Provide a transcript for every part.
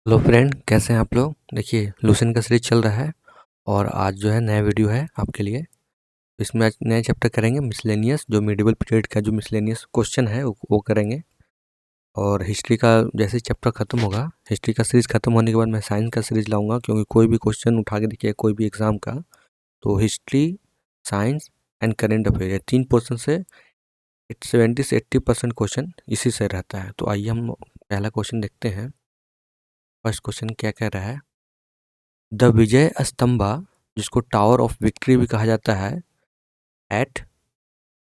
Hello friend, कैसे हैं आप लोग। देखिए, लूसेंट का सीरीज चल रहा है और आज जो है नया वीडियो है आपके लिए। इसमें आज नया चैप्टर करेंगे मिसलेनियस, जो मिडिवल पीरियड का जो मिसलेनियस क्वेश्चन है वो करेंगे। और हिस्ट्री का जैसे चैप्टर खत्म होगा, हिस्ट्री का सीरीज खत्म होने के बाद मैं साइंस का सीरीज लाऊंगा, क्योंकि कोई भी क्वेश्चन उठा के देखिए कोई भी एग्जाम का, तो history, science and current affair, ये 3 पोर्शन से 70 से 80% क्वेश्चन इसी से रहता है। तो आइए हम पहला क्वेश्चन देखते हैं। फर्स्ट क्वेश्चन क्या कह रहा है। द विजय स्तंभा, जिसको टावर ऑफ विक्ट्री भी कहा जाता है, एट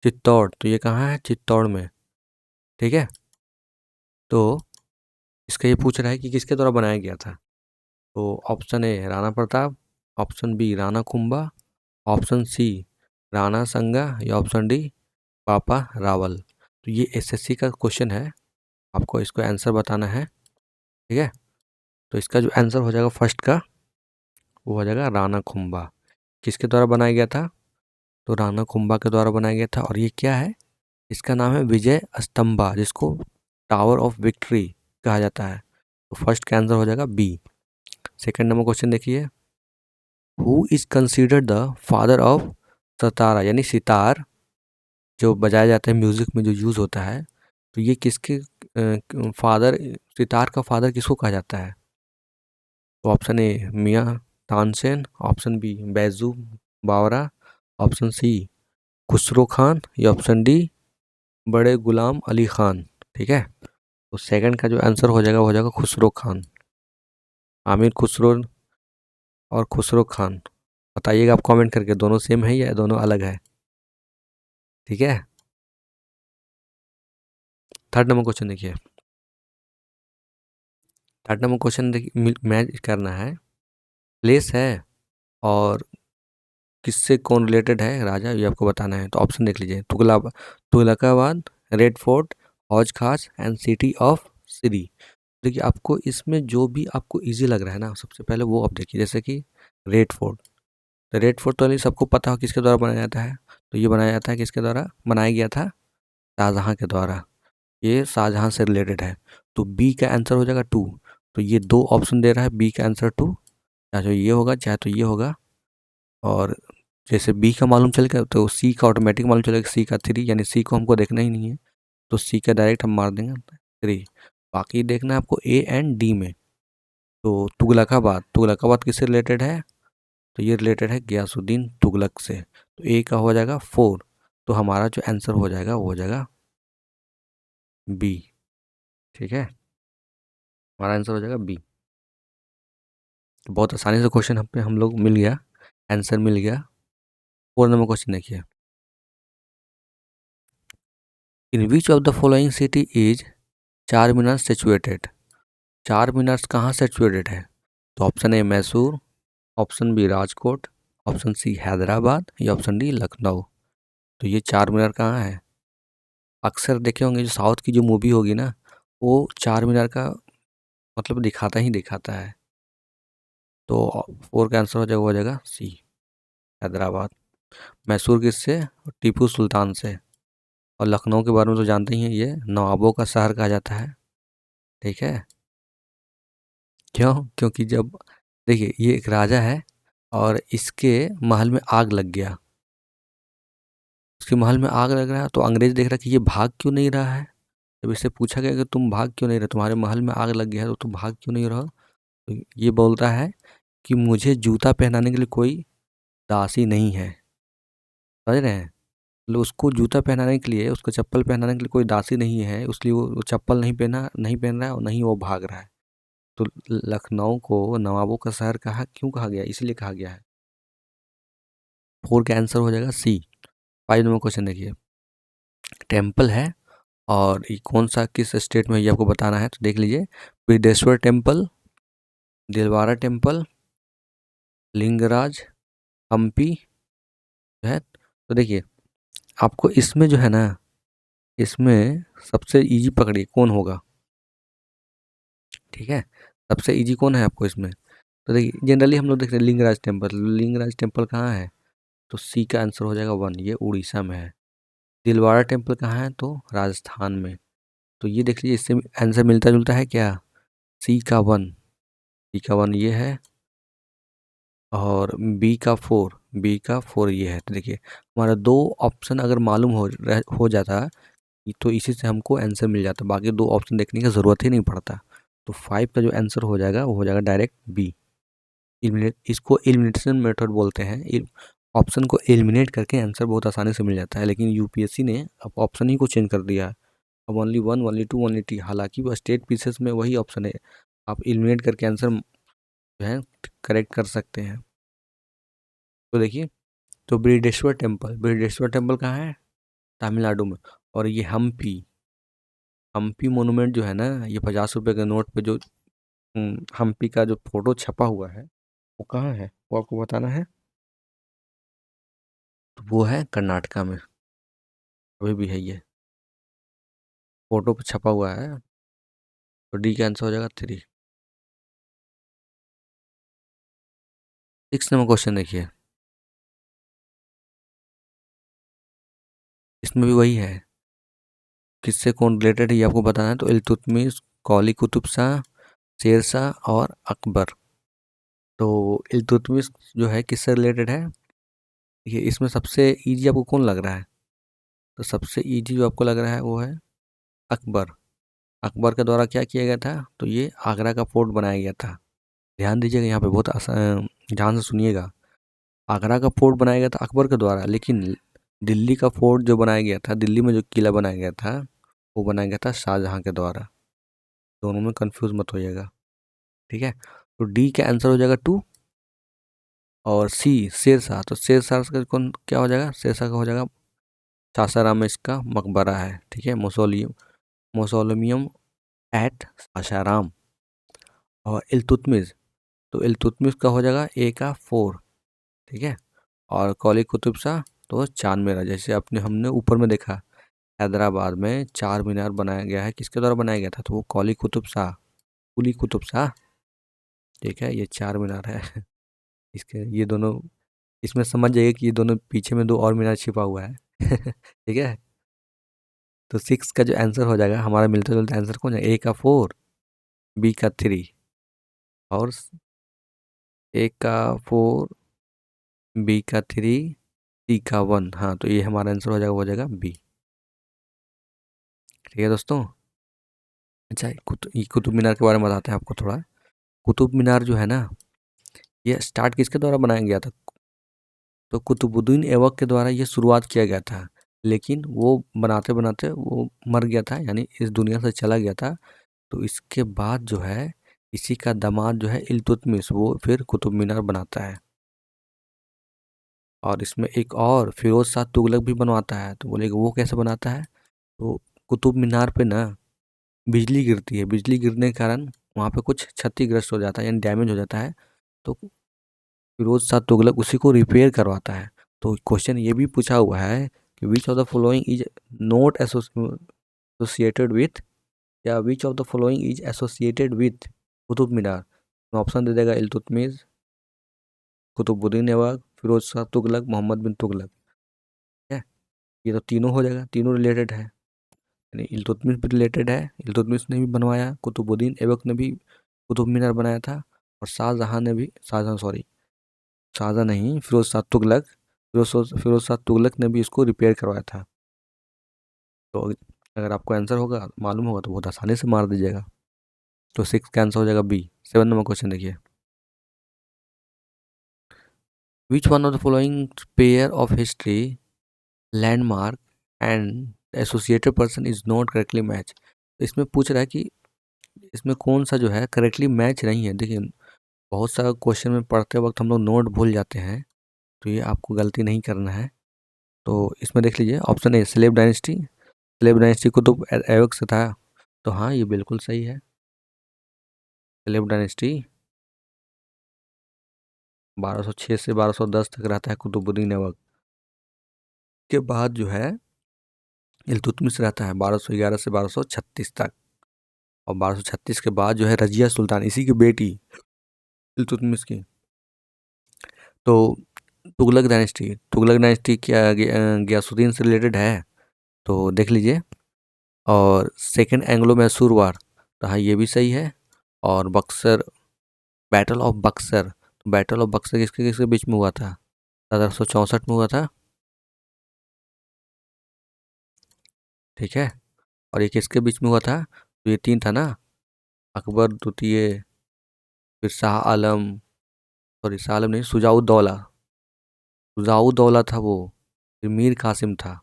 चित्तौड़, तो ये कहाँ है? चित्तौड़ में। ठीक है, तो इसका ये पूछ रहा है कि किसके द्वारा बनाया गया था। तो option A Rana Pratap, option B Rana Kumbha, option C Rana Sanga, या ऑप्शन डी पापा रावल। तो ये एसएससी का क्वेश्चन है, आपको इसको आंसर बताना है। ठीक है, तो इसका जो आंसर हो जाएगा फर्स्ट का, वो हो जाएगा राणा कुंभा। किसके द्वारा बनाया गया था? तो राणा कुंभा के द्वारा बनाया गया था। और ये क्या है? इसका नाम है विजय स्तंभा, जिसको टावर ऑफ विक्ट्री कहा जाता है। तो फर्स्ट का आंसर हो जाएगा बी। सेकंड नंबर क्वेश्चन देखिए। Who is considered the father of Satara, यानी सितार जो बजाया जाता है म्यूजिक में जो यूज होता है, तो ये किसके फादर, सितार का फादर किसको कहा जाता है? तो ऑप्शन ए मियाँ तानसेन, ऑप्शन बी बैजू बावरा, ऑप्शन सी खुसरो खान, या ऑप्शन डी बड़े गुलाम अली खान। ठीक है, तो सेकंड का जो आंसर हो जाएगा वो हो जाएगा खुसरो खान। आमिर खुसरो और खुसरो खान, बताइएगा आप कमेंट करके, दोनों सेम है या दोनों अलग है। ठीक है, थर्ड नंबर क्वेश्चन देखिए। थर्ड नंबर क्वेश्चन देखिए, मैच करना है, प्लेस है और किससे कौन रिलेटेड है राजा, ये आपको बताना है। तो ऑप्शन देख लीजिए। तुगलकाबाद, रेड फोर्ट, हौज खास एंड सिटी ऑफ सिरी। देखिए, आपको इसमें जो भी आपको इजी लग रहा है ना, सबसे पहले वो आप देखिए। जैसे कि रेड फोर्ट, तो रेड फोर्ट तो नहीं सबको पता हो किसके द्वारा बनाया जाता है। तो ये बनाया जाता है किसके द्वारा? बनाया गया था शाहजहाँ के द्वारा। ये शाहजहाँ से रिलेटेड है। तो बी का आंसर हो जाएगा 2। तो ये दो ऑप्शन दे रहा है, बी का आंसर 2, चाहे तो ये होगा चाहे तो ये होगा। और जैसे बी का मालूम चल गया तो सी का ऑटोमेटिक मालूम चलेगा, सी का 3, यानी सी को हमको देखना ही नहीं है, तो सी का डायरेक्ट हम मार देंगे 3। बाकी देखना है आपको ए एंड डी में। तो तुगलकाबाद, तुगलकाबाद किससे रिलेटेड है? तो ये रिलेटेड है गयासुद्दीन तुगलक से। तो ए का हो जाएगा 4। तो हमारा जो आंसर हो जाएगा वो हो जाएगा बी। ठीक है, हमारा आंसर हो जाएगा बी। तो बहुत आसानी से क्वेश्चन हम लोग मिल गया, आंसर मिल गया। 4 नंबर क्वेश्चन देखिए। In which of the following city is Char Minar situated. Char Minar कहाँ सिचुएटेड है? तो option A Mysore, option B Rajkot, option C Hyderabad, या ऑप्शन डी लखनऊ। तो ये चार मीनार कहाँ है? अक्सर देखे होंगे जो साउथ की जो मूवी होगी ना, वो चार मीनार का मतलब दिखाता ही दिखाता है। तो 4 का आंसर हो जाएगा सी, हैदराबाद। मैसूर किससे? टीपू सुल्तान से। और लखनऊ के बारे में तो जानते ही हैं, ये नवाबों का शहर कहा जाता है। ठीक है, क्यों? क्योंकि जब देखिए, ये एक राजा है और इसके महल में आग लग गया। उसके महल में आग लग रहा है तो अंग्रेज देख रहा कि ये भाग क्यों नहीं रहा है। जब इससे पूछा गया कि तुम भाग क्यों नहीं रहे, तुम्हारे महल में आग लग गया है तो तुम भाग क्यों नहीं रहो, तो ये बोलता है कि मुझे जूता पहनाने के लिए कोई दासी नहीं है। समझ रहे हैं? मतलब उसको जूता पहनाने के लिए, उसको चप्पल पहनाने के लिए कोई दासी नहीं है, इसलिए वो चप्पल नहीं पहन रहा है और नहीं वो भाग रहा है। तो लखनऊ को नवाबों का शहर कहा क्यों कहा गया? इसलिए कहा गया है। 4 का आंसर हो जाएगा सी। 5 नंबर क्वेश्चन देखिए। टेम्पल है और ये कौन सा किस स्टेट में, ये आपको बताना है। तो देख लीजिए, बिदेश्वर टेम्पल, दिलवारा टेम्पल, लिंगराज, हम्पी है। तो देखिए, आपको इसमें जो है ना, इसमें सबसे इजी पकड़िए कौन होगा। ठीक है, सबसे इजी कौन है आपको इसमें? तो देखिए, जनरली हम लोग देख रहे हैं लिंगराज टेम्पल। लिंगराज टेम्पल कहाँ है? तो सी का आंसर हो जाएगा 1, ये उड़ीसा में है। दिलवाड़ा टेम्पल कहाँ है? तो राजस्थान में। तो ये देख लीजिए, इससे आंसर मिलता जुलता है क्या? सी का 1। सी का 1 ये है और बी का 4 ये है। तो देखिए हमारा 2 ऑप्शन अगर मालूम हो जाता तो इसी से हमको आंसर मिल जाता, बाकी 2 ऑप्शन देखने की ज़रूरत ही नहीं पड़ता। तो 5 का जो आंसर हो जाएगा वो हो जाएगा डायरेक्ट बी। इसको एलिमिनेशन मेथड बोलते हैं। ऑप्शन को एलिमिनेट करके आंसर बहुत आसानी से मिल जाता है, लेकिन यूपीएससी ने अब ऑप्शन ही को चेंज कर दिया है। अब ओनली 1, ओनली 2, ओनली 3, हालांकि वो स्टेट पीसेस में वही ऑप्शन है, आप एलिमिनेट करके आंसर जो है करेक्ट कर सकते हैं। तो देखिए, तो बृहदेश्वर टेम्पल कहाँ है? तमिलनाडु में। और ये हम्पी मोनूमेंट जो है ना, ये 50 रुपये के नोट पे जो हम्पी का जो फोटो छपा हुआ है वो कहाँ है, वो आपको बताना है। तो वो है कर्नाटका में, अभी भी है ये फोटो पे छपा हुआ है। तो डी का आंसर हो जाएगा 3। 6 नंबर क्वेश्चन देखिए, इसमें भी वही है, किससे कौन रिलेटेड है ये आपको बताना है। तो इल्तुतमिश, कौली कुतुब शाह, शेर शाह और अकबर। तो इल्तुतमिश जो है किससे रिलेटेड है, ये इसमें सबसे इजी आपको कौन लग रहा है? तो सबसे इजी जो आपको लग रहा है वो है अकबर। अकबर के द्वारा क्या किया गया था? तो ये आगरा का फोर्ट बनाया गया था। ध्यान दीजिएगा यहाँ पे, बहुत आसान ध्यान से सुनिएगा। आगरा का फोर्ट बनाया गया था अकबर के द्वारा, लेकिन दिल्ली का फोर्ट जो बनाया गया था, दिल्ली में जो किला बनाया गया था वो बनाया गया था शाहजहाँ के द्वारा। दोनों में कंफ्यूज मत होइएगा, ठीक है। तो डी का आंसर हो जाएगा 2 और सी शेरशाह। तो शेरशाह का कौन क्या हो जाएगा? शेरशाह का हो जाएगा सासाराम में इसका मकबरा है, ठीक है, मोसोलियम एट सासाराम। और इल्तुतमिश, तो इल्तुतमिश का हो जाएगा ए का 4, ठीक है। और कौली कुतुब शाह तो चांद मेरा, जैसे अपने हमने ऊपर में देखा हैदराबाद में चार मीनार बनाया गया है, किसके द्वारा बनाया गया था? तो वो कुली कुतुब शाह, ठीक है, ये चार मीनार है। इसके ये दोनों, इसमें समझ जाइए कि ये दोनों पीछे में 2 और मीनार छिपा हुआ है। ठीक है। तो 6 का जो आंसर हो जाएगा हमारा मिलता जुलता आंसर कौन है? ए का 4, बी का 3 और ए का 4, बी का 3, सी का 1। हाँ, तो ये हमारा आंसर हो जाएगा बी। ठीक है दोस्तों। अच्छा, ये कुतुब मीनार के बारे में बताते हैं आपको थोड़ा। कुतुब मीनार जो है ना, ये स्टार्ट किसके द्वारा बनाया गया था? तो कुतुबुद्दीन ऐबक के द्वारा ये शुरुआत किया गया था, लेकिन वो बनाते बनाते वो मर गया था, यानी इस दुनिया से चला गया था। तो इसके बाद जो है इसी का दामाद जो है इल्तुतमिश, वो फिर कुतुब मीनार बनाता है। और इसमें एक और फिरोज शाह तुगलक भी बनवाता है। तो बोले वो कैसे बनाता है? तो कुतुब मीनार पे ना बिजली गिरती है, बिजली गिरने के कारण वहाँ पे कुछ क्षतिग्रस्त हो जाता है, यानी डैमेज हो जाता है। तो फिरोज शाह तुगलक उसी को रिपेयर करवाता है। तो क्वेश्चन ये भी पूछा हुआ है कि which of the following is not associated with, या which of the following is associated with Qutub Minar. Option दे देगा इल्तुतमिश, कुतुबुद्दीन ऐबक, फिरोज शाह तुगलक, मोहम्मद बिन तुगलक। है, ये तो तीनों हो जाएगा, तीनों रिलेटेड है। यानी इल्तुतमिश भी रिलेटेड है, इल्तुतमिश ने भी बनवाया, कुतुबुद्दीन ऐबक ने भी कुतुब मीनार बनाया था, और शाहजहाँ ने भी, शाहजहाँ नहीं, फिरोज शाह तुगलक ने भी इसको रिपेयर करवाया था। तो अगर आपको आंसर होगा मालूम होगा तो बहुत आसानी से मार दीजिएगा। तो 6 का आंसर हो जाएगा बी। 7 नंबर क्वेश्चन देखिए, which one of the following pair of history landmark and associated person is not correctly match. इसमें पूछ रहा है कि इसमें कौन सा जो है करेक्टली मैच नहीं है। देखिए, बहुत सारा क्वेश्चन में पढ़ते वक्त हम लोग नोट भूल जाते हैं, तो ये आपको गलती नहीं करना है। तो इसमें देख लीजिए, ऑप्शन ए स्लेव डायनेस्टी को तो ऐबक से था। तो हाँ, ये बिल्कुल सही है। स्लेव डायनेस्टी 1206 से 1210 तक रहता है कुतुबुद्दीन ऐबक। के बाद जो है इल्तुतमिश रहता है 1211 से 1236 तक। और 1236 के बाद जो है रजिया सुल्तान, इसी की बेटी इल्तुतमिश की। तो तुगलक डायनेस्टी क्या गयासुद्दीन से रिलेटेड है? तो देख लीजिए। और सेकंड एंग्लो मैसूर वार, तो हाँ ये भी सही है। और बक्सर बैटल ऑफ बक्सर, तो बैटल ऑफ बक्सर किसके किसके बीच में हुआ था? 1764 में हुआ था, ठीक है। और ये किसके बीच में हुआ था? तो ये 3 था ना, अकबर द्वितीय, फिर शाह आलम, सॉरी शाह आलम नहीं, शुजाउद्दौला, शुजाउद्दौला था वो, फिर मीर कासिम था।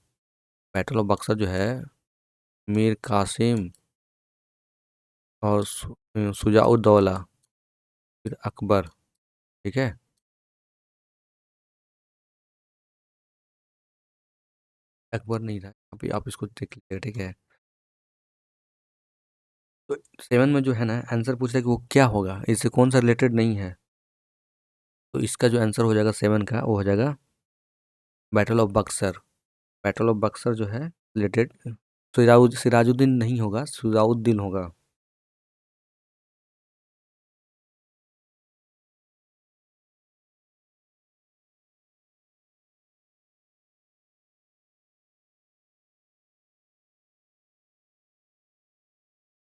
बैटल ऑफ बक्सर जो है, मीर कासिम और शुजाउद्दौला, फिर अकबर, ठीक है। अकबर नहीं था, अभी आप इसको देख लीजिए, ठीक है। तो 7 में जो है ना आंसर पूछ रहा है कि वो क्या होगा, इससे कौन सा रिलेटेड नहीं है, तो इसका जो आंसर हो जाएगा 7 का, वो हो जाएगा battle of Buxar. Battle of Buxar जो है रिलेटेड सिराजुद्दीन नहीं होगा, सुजाउद्दीन होगा।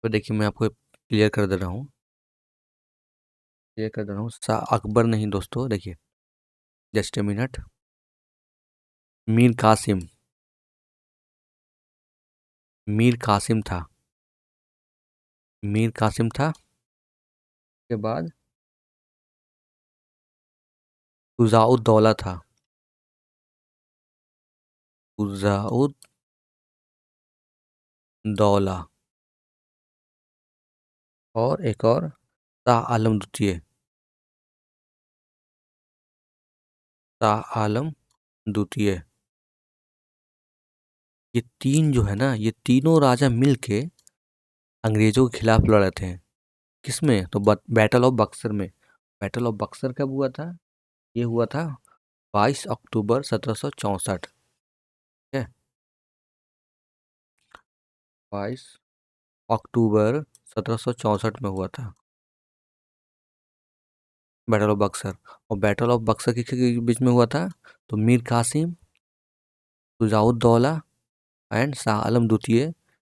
तो देखिए मैं आपको क्लियर कर दे रहा हूँ, क्लियर कर दे रहा हूँ, अकबर नहीं दोस्तों, देखिए, just a minute. Mir Qasim, Mir Qasim था, मीर कासिम था, के बाद शुजाउद्दौला था, शुजाउद्दौला, और एक और शाह आलम द्वितीय, शाह आलम द्वितीय। ये 3 जो है ना, ये तीनों राजा मिलके अंग्रेजों के खिलाफ लड़े थे। किसमें? तो बैटल ऑफ बक्सर में। बैटल ऑफ बक्सर कब हुआ था? ये हुआ था 22 अक्टूबर 1764, ठीक है। 22 अक्टूबर 1764 में हुआ था बैटल ऑफ बक्सर। और बैटल ऑफ बक्सर किसके बीच में हुआ था? तो मीर कासिम, शुजाउद्दौला एंड शाह आलम द्वितीय,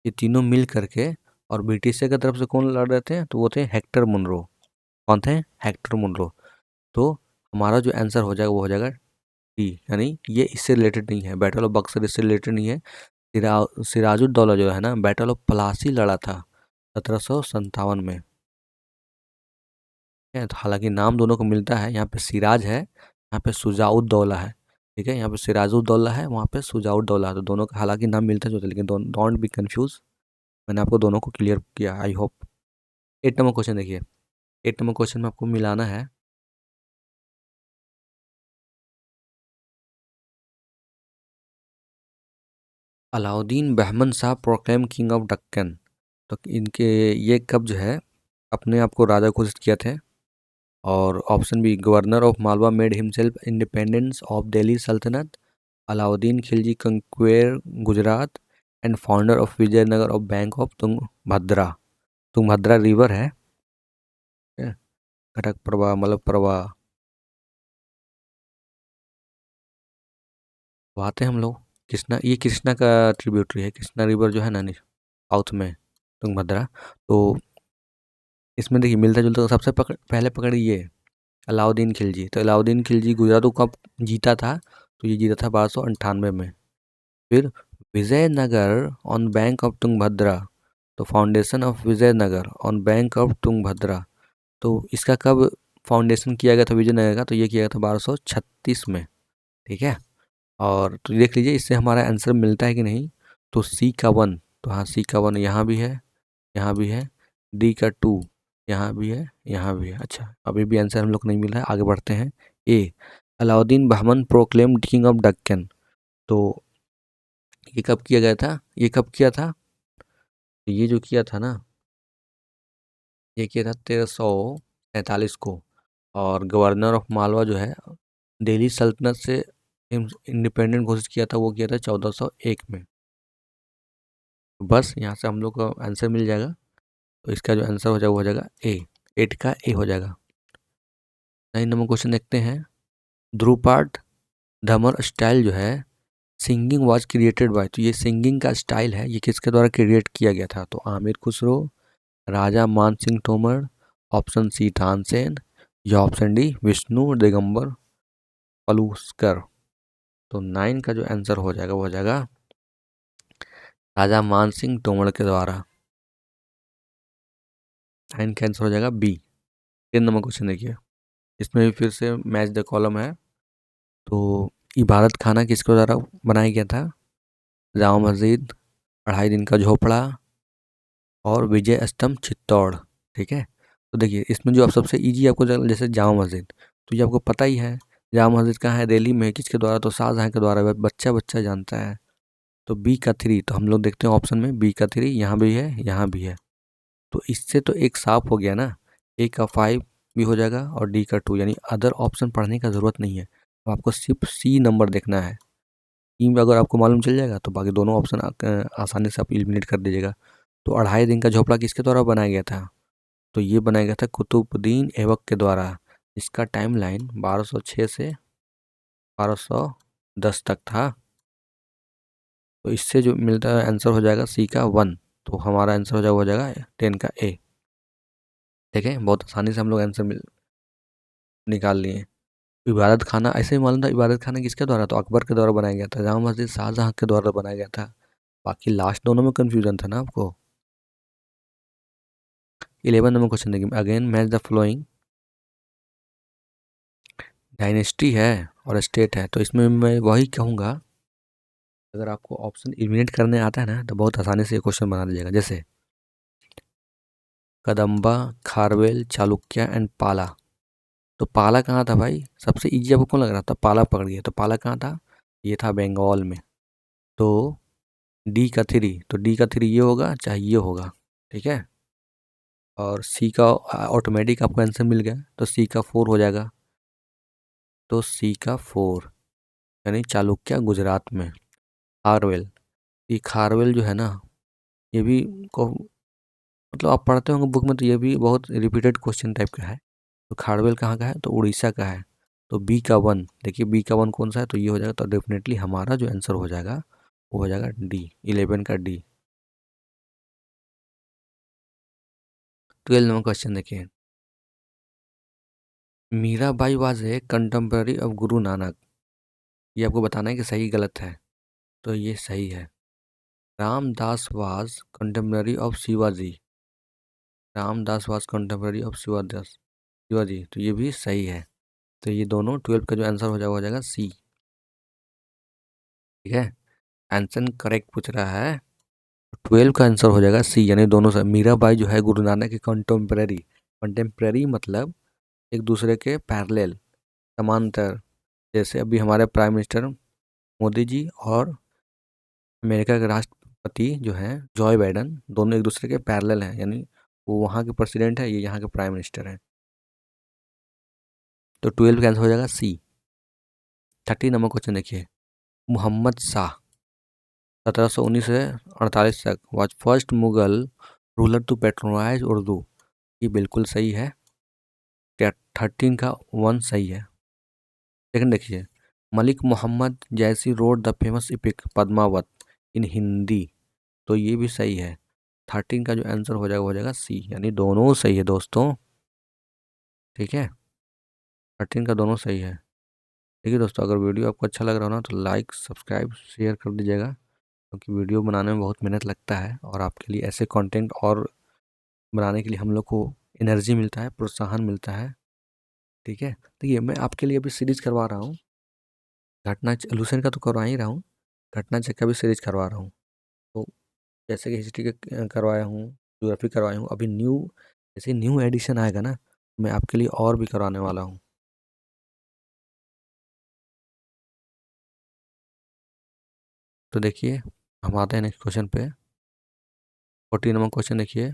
ये तीनों मिल करके, और ब्रिटिश की तरफ से कौन लड़ रहे थे? तो वो थे हेक्टर मुनरो। कौन थे? Hector Munro. तो हमारा जो आंसर हो जाएगा वो हो जाएगा डी, यानी ये इससे रिलेटेड नहीं है, बैटल ऑफ बक्सर इससे रिलेटेड नहीं है। सिराजुद्दौला जो है ना, बैटल ऑफ प्लासी लड़ा था 1757 में, ठीक है। तो हालांकि नाम दोनों को मिलता है, यहाँ पे सिराज है, यहाँ पे सुजाउद्दौला है, ठीक है। यहाँ पे सिराजुद्दौला है, वहाँ पे सुजाउद्दौला है, तो दोनों का हालांकि नाम मिलता जुलता है, लेकिन डोंट बी कंफ्यूज। मैंने आपको दोनों को क्लियर किया, आई होप। 8 नंबर क्वेश्चन देखिए, 8 नंबर क्वेश्चन में आपको मिलाना है Alauddin Bahman Shah proclaim king of Deccan. तो इनके ये कब जो है अपने आप को राजा घोषित किया थे? और option B, governor of Malwa made himself independence of Delhi Sultanate, Alauddin Khilji conquer Gujarat, and founder of Vijayanagar of bank of Tungabhadra. Tungabhadra river है, ठीक है? घटक प्रवाह, मलप्रवाह, वहाते हम लोग। कृष्णा, ये कृष्णा का ट्रिब्यूटरी है, कृष्णा रिवर जो है ना साउथ में, तुंगभद्रा। तो इसमें देखिए मिलता जुलता, सबसे पहले पकड़ी ये अलाउद्दीन खिलजी। तो अलाउद्दीन खिलजी गुजरात को कब जीता था? तो ये जीता था 1298 में। फिर Vijayanagar on bank of Tungabhadra, तो foundation of Vijayanagar on bank of Tungabhadra, तो इसका कब फाउंडेशन किया गया था विजयनगर का? तो ये किया गया था 1236 में, ठीक है। और तो देख लीजिए इससे हमारा आंसर मिलता है कि नहीं। तो सी का 1, तो हाँ सी का 1 यहाँ भी है, यहाँ भी है। डी का 2 यहाँ भी है, यहाँ भी है। अच्छा, अभी भी आंसर हम लोग को नहीं मिला है, आगे बढ़ते हैं। A, Alauddin Bahman proclaim king of Deccan, तो ये कब किया गया था? ये कब किया था? तो ये जो किया था ना, ये किया था 1343 को। और गवर्नर ऑफ मालवा जो है दिल्ली सल्तनत से इंडिपेंडेंट घोषित किया था, वो किया था 1401 में। बस यहाँ से हम लोग को आंसर मिल जाएगा। तो इसका जो आंसर हो जाएगा वो हो जाएगा ए, 8 का ए हो जाएगा। 9 नंबर क्वेश्चन देखते हैं। ध्रुपद धमर स्टाइल जो है सिंगिंग वाज क्रिएटेड बाय, तो ये सिंगिंग का स्टाइल है, ये किसके द्वारा क्रिएट किया गया था? तो आमिर खुसरो, राजा मान सिंह तोमर, ऑप्शन सी तानसेन, या ऑप्शन डी विष्णु दिगंबर पलुस्कर। तो 9 का जो आंसर हो जाएगा वो हो जाएगा राजा मान सिंह तोमर के द्वारा। 9 का आंसर हो जाएगा बी। 3 नंबर क्वेश्चन देखिए, इसमें भी फिर से मैच द कॉलम है। तो इबादत खाना किसके द्वारा बनाया गया था? जामा मस्जिद, अढ़ाई दिन का झोपड़ा और विजय स्तंभ चित्तौड़। ठीक है, तो देखिए इसमें जो आप सबसे इजी आपको जैसे जामा मस्जिद, तो ये आपको पता ही है। जामा मस्जिद कहाँ है? दिल्ली में। किसके द्वारा? तो शाहजहाँ के द्वारा। बच्चा बच्चा जानता है। तो बी का 3, तो हम लोग देखते हैं ऑप्शन में बी का 3 यहाँ भी है, यहाँ भी है। तो इससे तो एक साफ हो गया ना, ए का 5 भी हो जाएगा और डी का 2, यानी अदर ऑप्शन पढ़ने का ज़रूरत नहीं है। तो आपको सिर्फ सी नंबर देखना है। ई में अगर आपको मालूम चल जाएगा तो बाकी दोनों ऑप्शन आसानी से आप एलिमिनेट कर दीजिएगा। तो अढ़ाई दिन का झोपड़ा किसके द्वारा बनाया गया था? तो ये बनाया गया था कुतुबुद्दीन ऐबक के द्वारा। इसका टाइमलाइन 1206 से 1210 तक था। तो इससे जो मिलता है आंसर हो जाएगा सी का 1। तो हमारा आंसर हो जाएगा 10 का ए। ठीक है, बहुत आसानी से हम लोग आंसर निकाल लिए। इबादत खाना ऐसे ही मालूम था। इबादत खाना किसके द्वारा? तो अकबर के द्वारा बनाया गया था। जामा मस्जिद शाहजहाँ के द्वारा बनाया गया था। बाकी लास्ट दोनों में कंफ्यूजन था ना आपको। 11 नंबर क्वेश्चन देखिए, again match the flowing. Dynasty है और स्टेट है, तो इसमें मैं वही कहूँगा, अगर आपको ऑप्शन एलिमिनेट करने आता है ना तो बहुत आसानी से ये क्वेश्चन बना लीजिएगा। जैसे कदम्बा, खारवेल, चालुक्य एंड पाला। तो पाला कहाँ था भाई? सबसे इजी आपको कौन लग रहा था? पाला पकड़ गया। तो पाला कहाँ था? ये था बंगाल में। तो डी का 3, तो डी का 3 ये होगा चाहे ये होगा। ठीक है, और सी का ऑटोमेटिक आपको आंसर मिल गया, तो सी का 4 हो जाएगा। तो सी का 4 यानी चालुक्य गुजरात में। खारवेल, ये खारवेल जो है ना, ये भी को मतलब आप पढ़ते होंगे बुक में, तो ये भी बहुत रिपीटेड क्वेश्चन टाइप का है। तो खारवेल कहाँ का है? तो उड़ीसा का है। तो बी का 1, देखिए बी का 1 कौन सा है? तो ये हो जाएगा। तो डेफिनेटली हमारा जो आंसर हो जाएगा वो हो जाएगा डी, 11 का डी। 12 नंबर क्वेश्चन देखिए, Mirabai was a contemporary of Guru Nanak. ये आपको बताना है कि सही गलत है। तो ये सही है। Ramdas was contemporary of Shivaji. Ramdas was contemporary of Shivaji, तो ये भी सही है। तो ये दोनों 12 का जो आंसर हो जाएगा सी। ठीक है, आंसर करेक्ट पूछ रहा है। 12 का आंसर हो जाएगा सी, यानी दोनों से। मीराबाई जो है गुरु नानक की कंटेम्प्रेरी। कंटेम्प्रेरी मतलब एक दूसरे के पैरेलल, समांतर। जैसे अभी हमारे प्राइम मिनिस्टर मोदी जी और अमेरिका के राष्ट्रपति जो हैं जॉय बाइडन, दोनों एक दूसरे के पैरेलल हैं, यानी वो वहाँ के प्रेसिडेंट है, ये यहाँ के प्राइम मिनिस्टर हैं। तो 12 का आंसर हो जाएगा सी। 30 नंबर क्वेश्चन देखिए, मोहम्मद शाह 1719 से 48 तक was first Mughal ruler to patronize Urdu. ये बिल्कुल सही है। 13 का 1 सही है। लेकिन देखिए, Malik Mohammad Jayasi wrote the famous epic Padmavat in Hindi. तो ये भी सही है। 13 का जो आंसर हो जाएगा सी, यानी दोनों सही है दोस्तों। ठीक है, 13 का दोनों सही है। देखिए दोस्तों, अगर वीडियो आपको अच्छा लग रहा हो ना तो लाइक सब्सक्राइब शेयर कर दीजिएगा, क्योंकि वीडियो बनाने में बहुत मेहनत लगता है और आपके लिए ऐसे कंटेंट और बनाने के लिए हम लोग को एनर्जी मिलता है, प्रोत्साहन मिलता है। ठीक है, देखिए मैं आपके लिए अभी सीरीज करवा रहा हूँ। घटना लूसेंट का तो करवा ही रहा हूँ, घटना चक्र का भी सीरीज करवा रहा हूँ। तो जैसे कि हिस्ट्री के करवाया हूँ, ज्योग्राफी करवाया हूँ, अभी न्यू जैसे न्यू एडिशन आएगा ना, मैं आपके लिए और भी करवाने वाला हूँ। तो देखिए, हम आते हैं नेक्स्ट क्वेश्चन पे। 14 नंबर क्वेश्चन देखिए,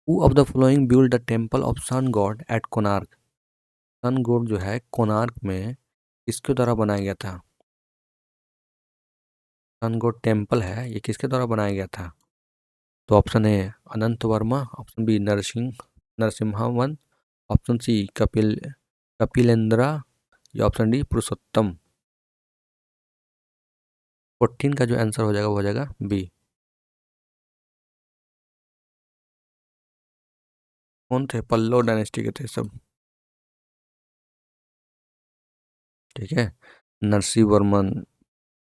who of the following build the temple of sun god at Konark. Sun god जो है कोणार्क में किसके द्वारा बनाया गया था? सन गॉड टेम्पल है, ये किसके द्वारा बनाया गया था? तो option A Anant Varma, option B Narasimha one, option C Kapilendra, या ऑप्शन डी पुरुषोत्तम। 14 का जो आंसर हो जाएगा वो हो जाएगा बी। कौन थे? पल्लव डायनेस्टी के थे सब। ठीक है, नरसिंह वर्मन,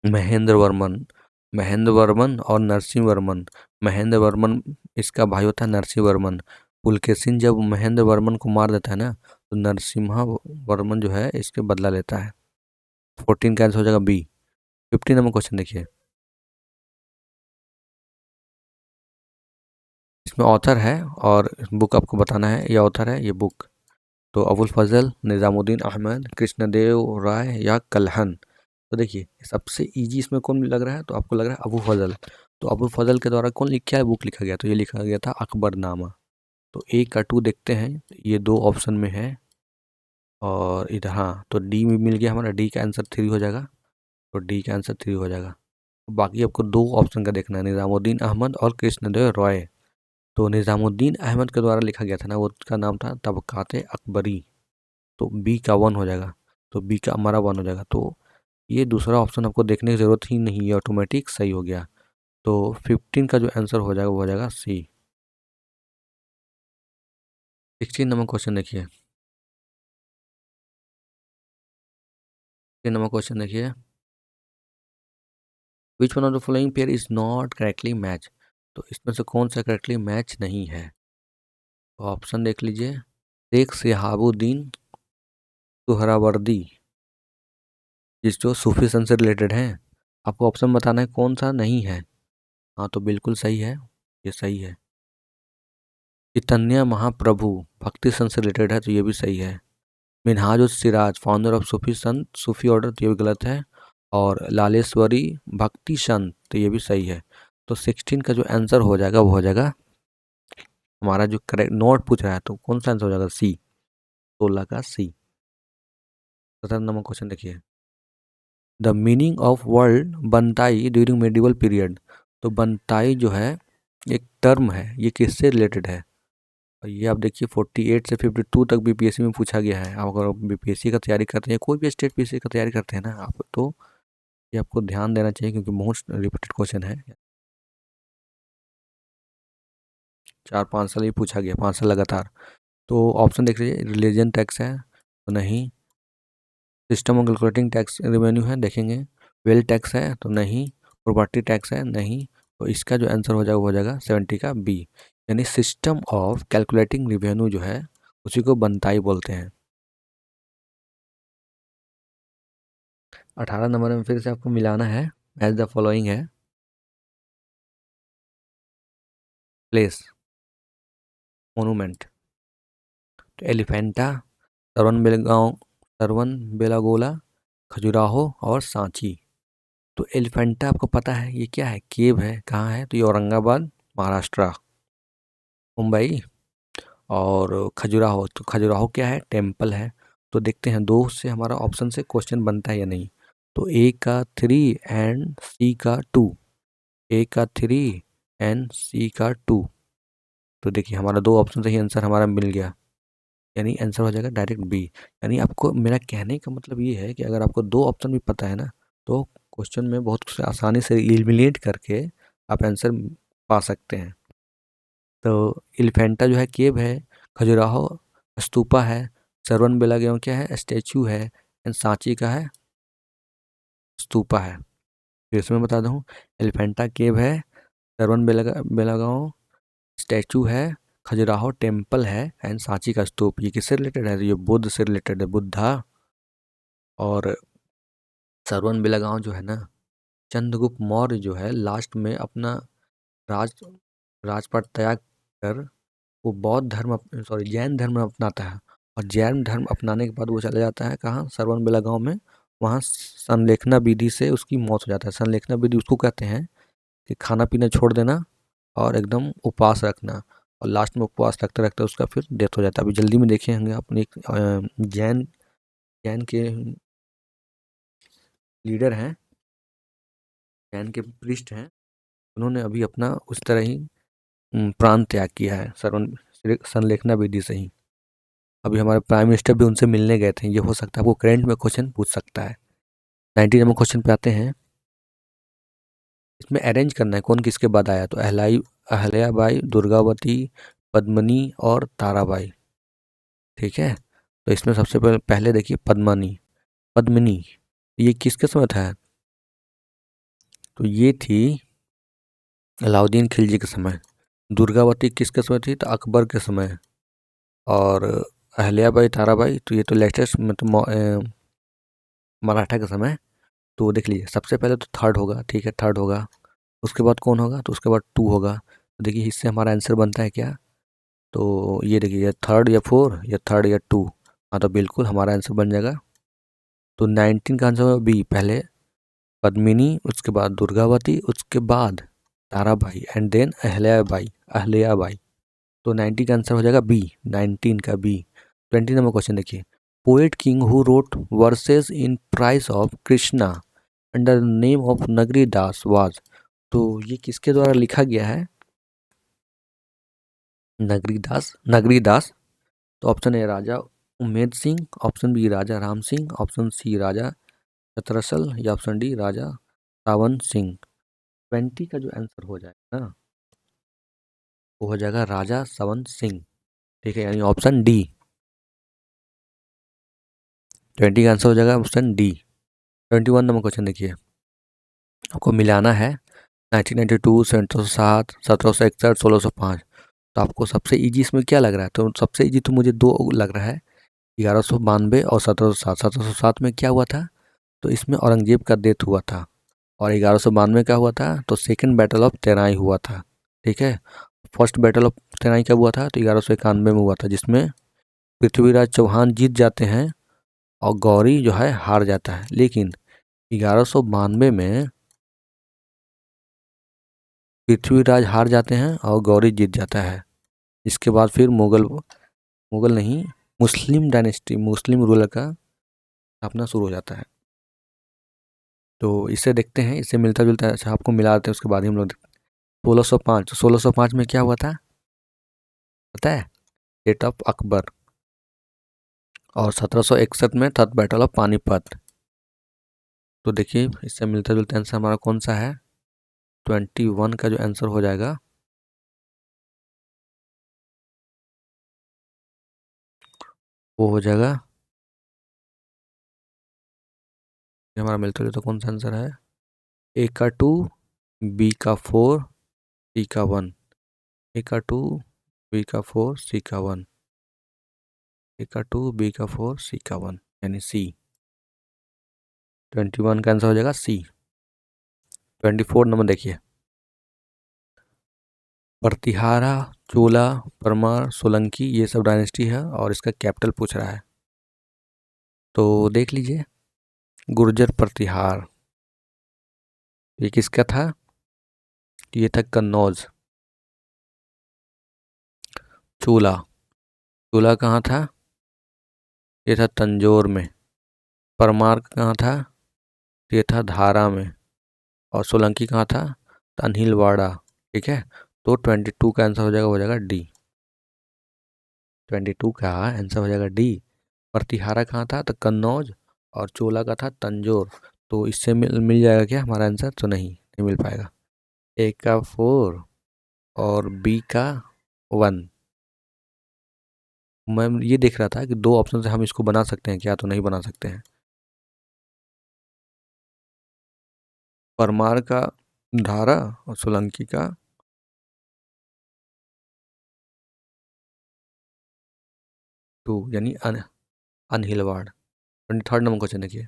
महेंद्र वर्मन, महेंद्र वर्मन और नरसिंह वर्मन। महेंद्र वर्मन इसका भाई होता है नरसिंह वर्मन। पुलकेशिन जब महेंद्र वर्मन को मार देता है ना, तो नरसिम्हा वर्मन जो है इसके बदला लेता है। 14 का आंसर हो जाएगा बी। 15 नंबर क्वेश्चन देखिए, इसमें ऑथर है और बुक आपको बताना है, ये ऑथर है ये बुक। तो अबुल फजल, निज़ामुद्दीन अहमद, कृष्णदेव राय या कल्हन। तो देखिए सबसे इजी इसमें कौन लग रहा है, तो आपको लग रहा है अबू फजल। तो अबू फजल के द्वारा कौन लिखा है, बुक लिखा गया, तो ये लिखा गया था अकबरनामा। तो ए का 2 देखते हैं, ये 2 ऑप्शन में है और इधर हाँ, तो डी में मिल गया, हमारा डी का आंसर 3 हो जाएगा। तो डी का आंसर 3 हो जाएगा। बाकी आपको 2 ऑप्शन का देखना है, निज़ामुद्दीन अहमद और कृष्णदेव रॉय। तो निज़ामुद्दीन अहमद के द्वारा लिखा गया था ना, वो उसका नाम था तबक़ात अकबरी। तो बी का 1 हो जाएगा। तो बी का हमारा 1 हो जाएगा। तो ये दूसरा ऑप्शन आपको देखने की ज़रूरत ही नहीं है, ऑटोमेटिक सही हो गया। तो 15 का जो आंसर हो जाएगा वो हो जाएगा सी। 16 नंबर क्वेश्चन देखिए, 16 नंबर क्वेश्चन देखिए, which one of the following pair is not correctly match. तो इसमें से कौन सा करेक्टली मैच नहीं है, तो ऑप्शन देख लीजिए। शेख सिहाबुद्दीन सुहरावर्दी, जिस जो सूफी सन से रिलेटेड हैं, आपको ऑप्शन बताना है कौन सा नहीं है। हाँ तो बिल्कुल सही है, ये सही है। चैतन्य महाप्रभु भक्ति सन से रिलेटेड है, तो ये भी सही है। Minhajus Siraj founder of Sufi Sant Sufi order, तो ये भी गलत है। और लालेश्वरी भक्ति संत, तो ये भी सही है। तो 16 का जो आंसर हो जाएगा वो हो जाएगा हमारा जो करेक्ट नोट पूछ रहा है, तो कौन सा आंसर हो जाएगा सी, 16 का सी। 17 नंबर क्वेश्चन देखिए, the meaning of word Banthai during medieval period. तो बनताई जो है एक टर्म है, ये किससे रिलेटेड है, और ये आप देखिए 48 से 52 तक बीपीएससी में पूछा गया है। आप अगर बीपीएससी का तैयारी करते हैं, कोई भी स्टेट पीएससी का तैयारी करते हैं ना आप, तो ये आपको ध्यान देना चाहिए क्योंकि मोस्ट रिपीटेड क्वेश्चन है। 4-5 साल ही पूछा गया, 5 साल लगातार। तो ऑप्शन देख लीजिए, रिलीजन टैक्स है तो नहीं, system of calculating tax revenue है देखेंगे, वेल टैक्स है तो नहीं, प्रॉपर्टी टैक्स है नहीं। तो इसका जो आंसर हो जाएगा वो हो जाएगा 70 का बी, यानी सिस्टम ऑफ कैलकुलेटिंग रेवेन्यू जो है उसी को बनताई बोलते हैं। 18 नंबर में फिर से आपको मिलाना है, एज द फॉलोइंग है, प्लेस, मोनूमेंट। तो एलिफेंटा, सरवन बेलगांव, सरवन बेलागोला, खजुराहो और सांची। तो एलिफेंटा आपको पता है ये क्या है, केव है, कहाँ है, तो ये औरंगाबाद महाराष्ट्र, मुंबई। और खजुराहो, तो खजुराहो क्या है, टेम्पल है। तो देखते हैं 2 से हमारा ऑप्शन से क्वेश्चन बनता है या नहीं। तो ए का 3 एंड सी का 2, ए का 3 एंड सी का 2। तो देखिए हमारा 2 ऑप्शन से ही आंसर हमारा मिल गया, यानी आंसर हो जाएगा डायरेक्ट बी। यानी आपको मेरा कहने का मतलब ये है कि अगर आपको 2 ऑप्शन भी पता है ना, तो क्वेश्चन में बहुत आसानी से एलिमिनेट करके आप आंसर पा सकते हैं। तो एलिफेंटा जो है केव है, खजुराहो स्तूपा है, सरवन बेलागेव क्या है, स्टैचू है, एंड सांची का है स्तूपा है। फिर से मैं बता दूँ, एलिफेंटा केव है, सरवन बेलागांव स्टैचू है, खजुराहो टेम्पल है, एंड सांची का स्तूप। ये किससे रिलेटेड है, ये बुद्ध से रिलेटेड है, बुद्धा। और सरवन बेलागांव जो है ना, चंद्रगुप्त मौर्य जो है लास्ट में अपना राज राजपाट त्याग कर वो बौद्ध धर्म सॉरी जैन धर्म अपनाता है। और जैन धर्म अपनाने के बाद वो चला जाता है कहाँ, सरवन बेलागांव में। वहाँ संलेखना विधि से उसकी मौत हो जाता है। संलेखना विधि उसको कहते हैं कि खाना पीना छोड़ देना और एकदम उपवास रखना, और लास्ट में उपवास रखते रखते उसका फिर डेथ हो जाता है। अभी जल्दी में देखे होंगे अपने एक जैन जैन के लीडर हैं, जैन के पृष्ठ हैं, उन्होंने अभी अपना उस तरह ही प्राण त्याग किया है, संलेखना विधि से ही। अभी हमारे प्राइम मिनिस्टर भी उनसे मिलने गए थे। ये हो सकता है आपको करंट में क्वेश्चन पूछ सकता है। 90 नंबर क्वेश्चन पे आते हैं, इसमें अरेंज करना है कौन किसके बाद आया। तो अहल्याबाई, दुर्गावती, पद्मनी और ताराबाई। ठीक है, तो इसमें सबसे पहले देखिए पद्मनी। पद्मिनी ये किसके समय था? तो ये थी अलाउद्दीन खिलजी के समय। दुर्गावती किसके समय थी? तो अकबर के समय। और अहल्याबाई ताराबाई तो ये तो लेटेस्ट मतलब मराठा के समय। तो देख लीजिए सबसे पहले तो थर्ड होगा, ठीक है थर्ड होगा। उसके बाद कौन होगा? तो उसके बाद टू होगा। तो देखिए इससे हमारा आंसर बनता है क्या? तो ये देखिए या थर्ड या फोर या थर्ड या टू। हाँ तो बिल्कुल हमारा आंसर बन जाएगा। तो 19 का आंसर होगा बी, पहले पद्मिनी, उसके बाद दुर्गावती, उसके बाद ताराबाई एंड देन अहल्याबाई। तो 90 का आंसर हो जाएगा बी, 19 का बी। 20 नंबर क्वेश्चन देखिए, poet king who wrote versus in price of Krishna under name of नगरी दास वाज। तो ये किसके द्वारा लिखा गया है? नगरी दास। तो option A Raja Umed Singh, option B Raja Ram Singh, option C Raja Chhatrasal, या ऑप्शन डी राजा सावन सिंह। 20 का जो आंसर हो जाएगा ना वो हो जाएगा राजा सवन सिंह, ठीक है, यानी ऑप्शन डी। 20 का आंसर हो जाएगा ऑप्शन डी। 21 नंबर क्वेश्चन देखिए, आपको मिलाना है 1992, 1707, 1761, 1605। तो आपको सबसे इजी इसमें क्या लग रहा है? तो सबसे इजी तो मुझे दो लग रहा है, 1192 और 1707। 1707 में क्या हुआ था? तो इसमें औरंगजेब का डेथ हुआ था। और 1192 का हुआ था तो सेकेंड बैटल ऑफ तेनाई हुआ था, ठीक है। फर्स्ट बैटल ऑफ तेनाई कब हुआ था? तो 1191 में हुआ था, जिसमें पृथ्वीराज चौहान जीत जाते हैं और गौरी जो है हार जाता है। लेकिन 1192 में पृथ्वीराज हार जाते हैं और गौरी जीत जाता है। इसके बाद फिर मुगल नहीं, मुस्लिम डायनेस्टी, मुस्लिम रूलर का अपना शुरू हो जाता है। तो इसे देखते हैं, इससे मिलता जुलता है। अच्छा आपको मिला देते हैं, उसके बाद ही हम लोग 1605। 1605 में क्या हुआ था पता है? Date of Akbar. और 1761 में थर्ड बैटल ऑफ पानीपत। तो देखिए इससे मिलता जुलता आंसर हमारा कौन सा है? 21 का जो आंसर हो जाएगा वो हो जाएगा, ये हमारा मिलता जुलता कौन सा आंसर है? ए का 2, बी का 4, सी का 1। ए का 2, बी का 4, सी का 1। ए का 2, बी का 4, सी का 1, यानी सी। 21 का आंसर हो जाएगा सी। 24 नंबर देखिए, प्रतिहारा, चोला, परमार, सोलंकी ये सब डायनेस्टी है और इसका कैपिटल पूछ रहा है। तो देख लीजिए, गुर्जर प्रतिहार ये किसका था? ये था कन्नौज। चोला, चोला कहाँ था? ये था तंजौर में। परमार कहाँ था? ये था धारा में। और सोलंकी कहाँ था? अनहिलवाड़ा, ठीक है। तो 22 का आंसर हो जाएगा डी। 22 का आंसर हो जाएगा डी। प्रतिहारा कहाँ था? तो कन्नौज। और चोला का था तंजौर। तो इससे मिल जाएगा क्या हमारा आंसर? तो नहीं मिल पाएगा। ए का 4 और बी का 1। मैं ये देख रहा था कि दो ऑप्शन से हम इसको बना सकते हैं क्या, तो नहीं बना सकते हैं। परमार का धारा और सोलंकी का 2, यानी अनहिलवाड़। 23 नंबर क्वेश्चन देखिए,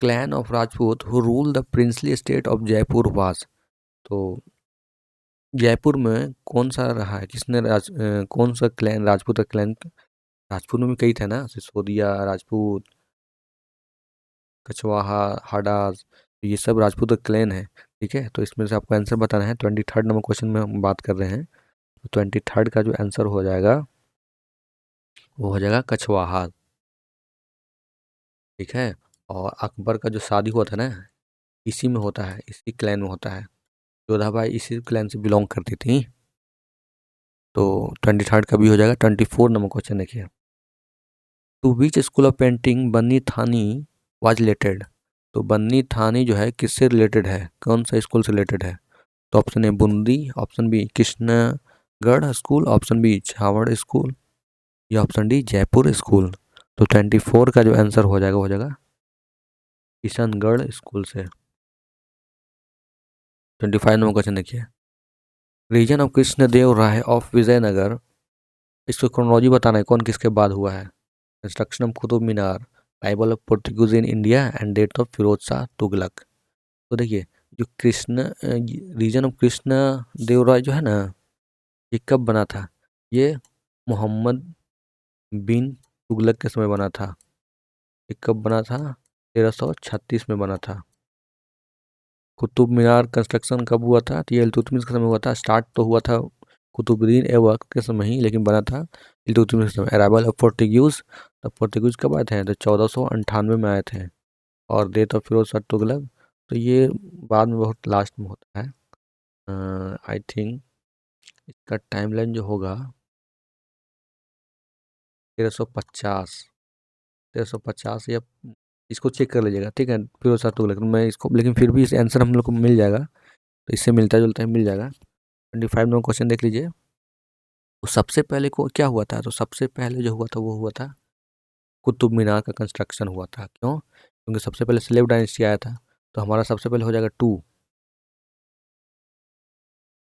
clan of Rajput who rule the princely state of Jaipur was. तो जयपुर में कौन सा रहा है, किसने कौन सा क्लैन, राजपूत का क्लैन? राजपूत में भी कई थे ना, सिसोदिया राजपूत, कछवाहा, हाडास, ये सब राजपूत का क्लैन है, ठीक है। तो इसमें से आपको आंसर बताना है। 23 नंबर क्वेश्चन में हम बात कर रहे हैं। तो 23 का जो आंसर हो जाएगा वो हो जाएगा कछवाहा, ठीक है। और अकबर का जो शादी हुआ था ना इसी में होता है, इसी क्लैन में होता है। योधाबाई इसी क्लैन से बिलोंग करती थी। तो 23 का भी हो जाएगा। 24 नंबर क्वेश्चन देखिए, to which school of painting Bani Thani was related. तो बन्नी थानी जो है किससे रिलेटेड है, कौन सा स्कूल से रिलेटेड है? तो option A Bundi, option B Kishangarh school, option B झावड़ स्कूल, या ऑप्शन डी जयपुर स्कूल। तो 24 का जो आंसर हो जाएगा किशनगढ़ स्कूल से। 25 नंबर क्वेश्चन देखिए, reign of Krishnadeva Raya of Vijayanagar, इसको क्रोनोलॉजी बताना है, कौन किसके बाद हुआ है। Construction of Qutub Minar, arrival of Portuguese in India and death of Firoz Shah Tughlaq. तो देखिए, जो रीजन ऑफ कृष्ण देव राय जो है ना, ये कब बना था, ये मोहम्मद बिन तुगलक के समय बना था। ये कब बना था, 1336 में बना था। कुतुब मीनार कंस्ट्रक्शन कब हुआ था, तो ये इल्तुतमिश के समय हुआ था। स्टार्ट तो हुआ था कुतुबुद्दीन ऐबक के समय ही, लेकिन बना था इल्तुतमिश के समय। अराइवल ऑफ पोर्टुगीज, तो पोर्टुगीज कब आए थे, तो 1498 में आए थे। और डेथ ऑफ फिरोज शाह तुगलक, तो ये बाद में बहुत लास्ट में होता है। आई थिंक इसका टाइमलाइन जो होगा 1350, 1350 या, इसको चेक कर लीजिएगा, ठीक है, फिरोज शाह तुगलक। मैं इसको, लेकिन फिर भी इस आंसर हम लोग को मिल जाएगा, तो इससे मिलता जुलता ही मिल जाएगा। 25 नंबर क्वेश्चन देख लीजिए, तो सबसे पहले को क्या हुआ था, तो सबसे पहले जो हुआ था वो हुआ था कुतुब मीनार का कंस्ट्रक्शन हुआ था। क्यों, क्योंकि सबसे पहले स्लेव डायनेस्टी आया था, तो हमारा सबसे पहले हो जाएगा 2,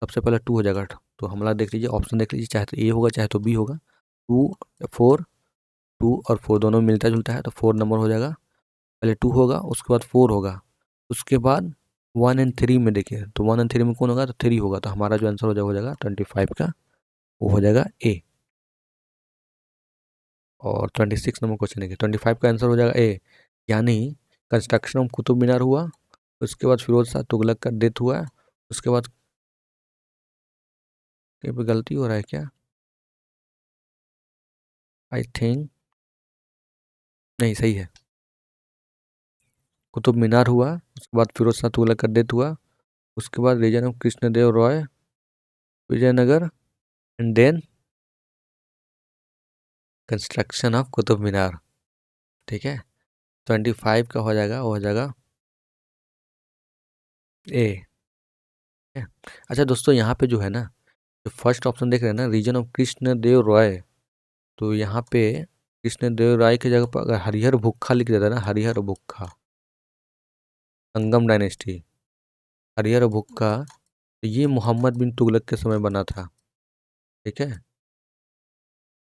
सबसे पहले 2 हो जाएगा। तो हमारा देख लीजिए, ऑप्शन देख लीजिए, चाहे तो ए होगा चाहे तो बी होगा। 2 या 4, 2 और 4 दोनों मिलता जुलता है, तो 4 नंबर हो जाएगा। पहले 2 होगा, उसके बाद 4 होगा, उसके बाद 1 एंड 3 में देखिए, तो 1 एंड 3 में कौन होगा, तो 3 होगा। तो हमारा जो आंसर हो जाएगा 25 का, वो हो जाएगा ए। और 26 नंबर क्वेश्चन देखिए, 25 का आंसर हो जाएगा ए, यानी कंस्ट्रक्शन ऑफ कुतुब मीनार हुआ, उसके बाद फिरोज शाह तुगलक का डेथ हुआ, उसके बाद कहीं पे गलती हो रहा है क्या, आई थिंक नहीं, सही है। कुतुब मीनार हुआ, उसके बाद फिरोज शाह तुगलक का डेथ हुआ, उसके बाद reign of Krishnadeva Raya Vijayanagar, and then construction of Qutub Minar. ठीक है, 25 का हो जाएगा, वो हो जाएगा ए। अच्छा दोस्तों, यहाँ पे जो है ना, जो फर्स्ट ऑप्शन देख रहे हैं ना, रीजन ऑफ कृष्णदेव रॉय, तो यहाँ पे कृष्णदेव राय की जगह पर अगर हरिहर भुक्खा लिख देता ना, हरिहर भुक्खा, संगम डायनेस्टी, हरिहर भुक्का, तो ये मोहम्मद बिन तुगलक के समय बना था। ठीक है,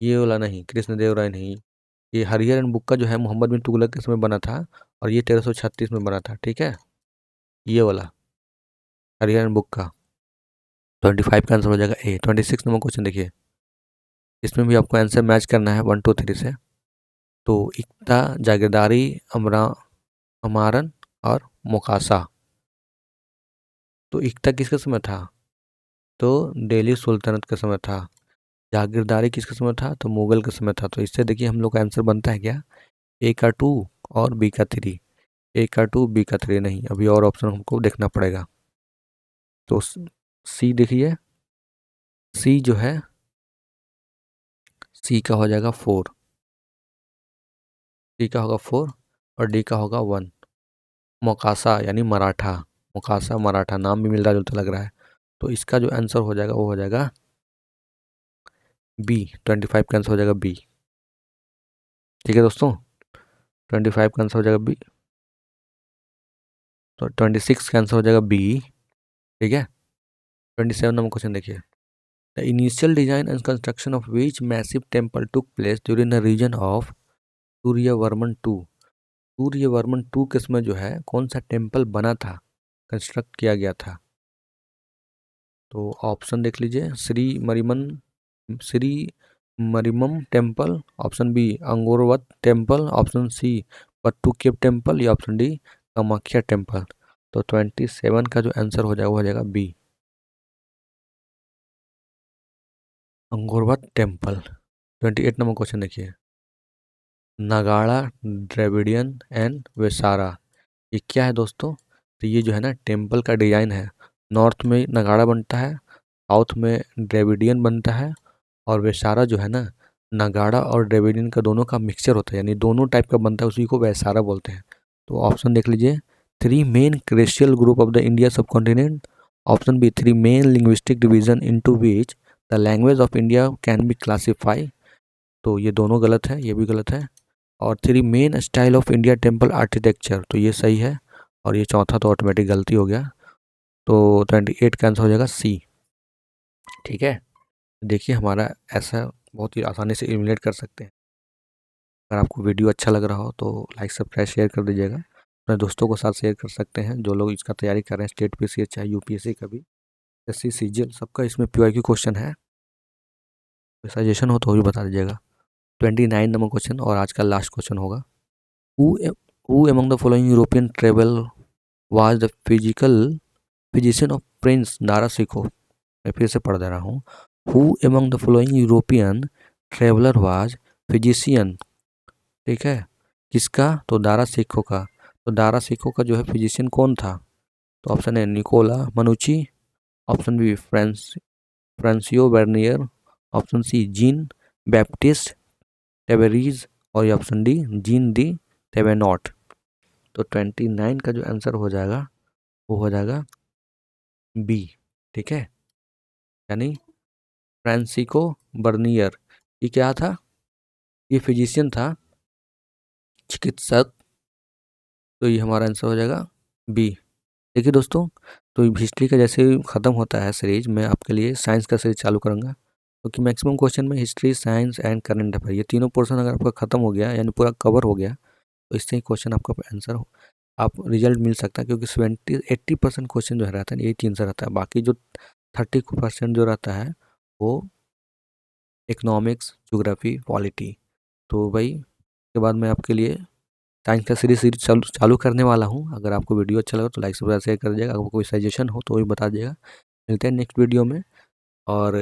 ये वाला नहीं, कृष्णदेव राय नहीं, ये हरिहर एंड बुक्का जो है मोहम्मद बिन तुगलक के समय बना था, और ये 1336 में बना था। ठीक है, ये वाला हरिहर एंड बुक्का। 25 का आंसर हो जाएगा ए। 26 नंबर क्वेश्चन देखिए, इसमें भी आपको आंसर मैच करना है 1 2 3 से। तो इक्ता, जागीरदारी, अमारन और मोकासा, तो इक्ता किसके समय था, तो दिल्ली सुल्तनत के समय था। जागीरदारी किसके समय था, तो मुगल के समय था। तो इससे देखिए हम लोग का आंसर बनता है क्या, ए का 2 और बी का 3। ए का 2, बी का 3 नहीं, अभी और ऑप्शन हमको देखना पड़ेगा। तो सी देखिए, सी जो है, सी का हो जाएगा 4, सी का होगा 4 और डी का होगा 1। मोकासा यानी मराठा, मोकासा मराठा, नाम भी मिलता जुलता लग रहा है। तो इसका जो आंसर हो जाएगा वो हो जाएगा बी। 25 का आंसर हो जाएगा बी। ठीक है दोस्तों, 25 का आंसर हो जाएगा बी, तो 26 का आंसर हो जाएगा बी। ठीक है, 27 नंबर क्वेश्चन देखिए, the initial design and construction of which massive temple took place during the reign of Suryavarman 2। Suryavarman 2 के समय जो है कौन सा टेम्पल बना था, कंस्ट्रक्ट किया गया था। तो ऑप्शन देख लीजिए, Shri Mariamman temple, option B Angkor Wat temple, option C पट्टुकेप टेम्पल, या ऑप्शन डी कामाख्या टेम्पल। तो 27 का जो आंसर हो जाएगा वो हो जाएगा B, Angkor Wat temple. 28 number question देखिए, नगाड़ा, द्रविडियन एंड वेसारा, ये क्या है दोस्तों, तो ये जो है ना टेम्पल का डिजाइन है। नॉर्थ में नगाड़ा बनता है, साउथ में द्रविडियन बनता है, और वैसारा जो है ना, नगाड़ा और द्रविडियन का दोनों का मिक्सचर होता है, यानी दोनों टाइप का बनता है, उसी को वैसारा बोलते हैं। तो ऑप्शन देख लीजिए, 3 main racial group of the India subcontinent, option B 3 main linguistic division into which the language of India can be classify, तो ये दोनों गलत है, ये भी गलत है। और 3 main style of India temple architecture, तो ये सही है। और ये चौथा तो ऑटोमेटिक गलती हो गया, तो 28 का आंसर हो जाएगा सी। ठीक है, देखिए हमारा ऐसा बहुत ही आसानी से इलिमिनेट कर सकते हैं। अगर आपको वीडियो अच्छा लग रहा हो तो लाइक सब्सक्राइब शेयर कर दीजिएगा, अपने दोस्तों के साथ शेयर कर सकते हैं जो लोग इसका तैयारी कर रहे हैं, स्टेट पीसीएस चाहे यूपीएससी का भी, एससी सीजीएल सबका इसमें पीवाईक्यू क्वेश्चन है। सजेशन हो तो भी बता दीजिएगा। 29 नंबर क्वेश्चन और आज का लास्ट क्वेश्चन होगा, who among the following European travel was the physician of prince नारासिको। मैं फिर से पढ़ दे रहा हूँ, who among the following European traveller was physician. ठीक है, किसका, तो दारा सिक्को का। तो दारा सिक्को का जो है फिजिशियन कौन था, तो ऑप्शन है Niccolao Manucci, option B Francois Bernier, option C Jean Baptiste टेबेरीज, और option D Jean de Thevenot. तो 29 का जो आंसर हो जाएगा वो हो जाएगा बी। ठीक है, यानी फ्रांसिको बर्नियर। ये क्या था, ये फिजिशियन था, चिकित्सक। तो ये हमारा आंसर हो जाएगा बी। देखिए दोस्तों, तो हिस्ट्री का जैसे ही ख़त्म होता है सीरीज, मैं आपके लिए साइंस का सीरीज चालू करूँगा, क्योंकि मैक्सिमम क्वेश्चन में history, science and current affair, ये तीनों पोर्शन अगर आपका ख़त्म हो गया यानी पूरा कवर हो गया, तो इससे ही क्वेश्चन आपका आंसर हो, आप रिजल्ट मिल सकता है। क्योंकि 80% क्वेश्चन जो रहता है यही तीन से रहता है, बाकी जो 30% जो रहता है वो इकोनॉमिक्स, ज्योग्राफी, पॉलिटी। तो भाई उसके बाद मैं आपके लिए साइंस का सीरीज चालू करने वाला हूँ। अगर आपको वीडियो अच्छा लगा तो लाइक सब्सक्राइब शेयर कर दीजिएगा, अगर कोई सजेशन हो तो भी बता दीजिएगा। मिलते हैं नेक्स्ट वीडियो में, और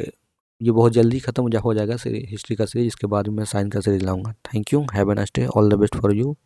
ये बहुत जल्दी ख़त्म हो जाएगा हिस्ट्री का सीरीज, इसके बाद मैं साइंस का सीरीज लाऊंगा। Thank you, have a nice day, all the best for you.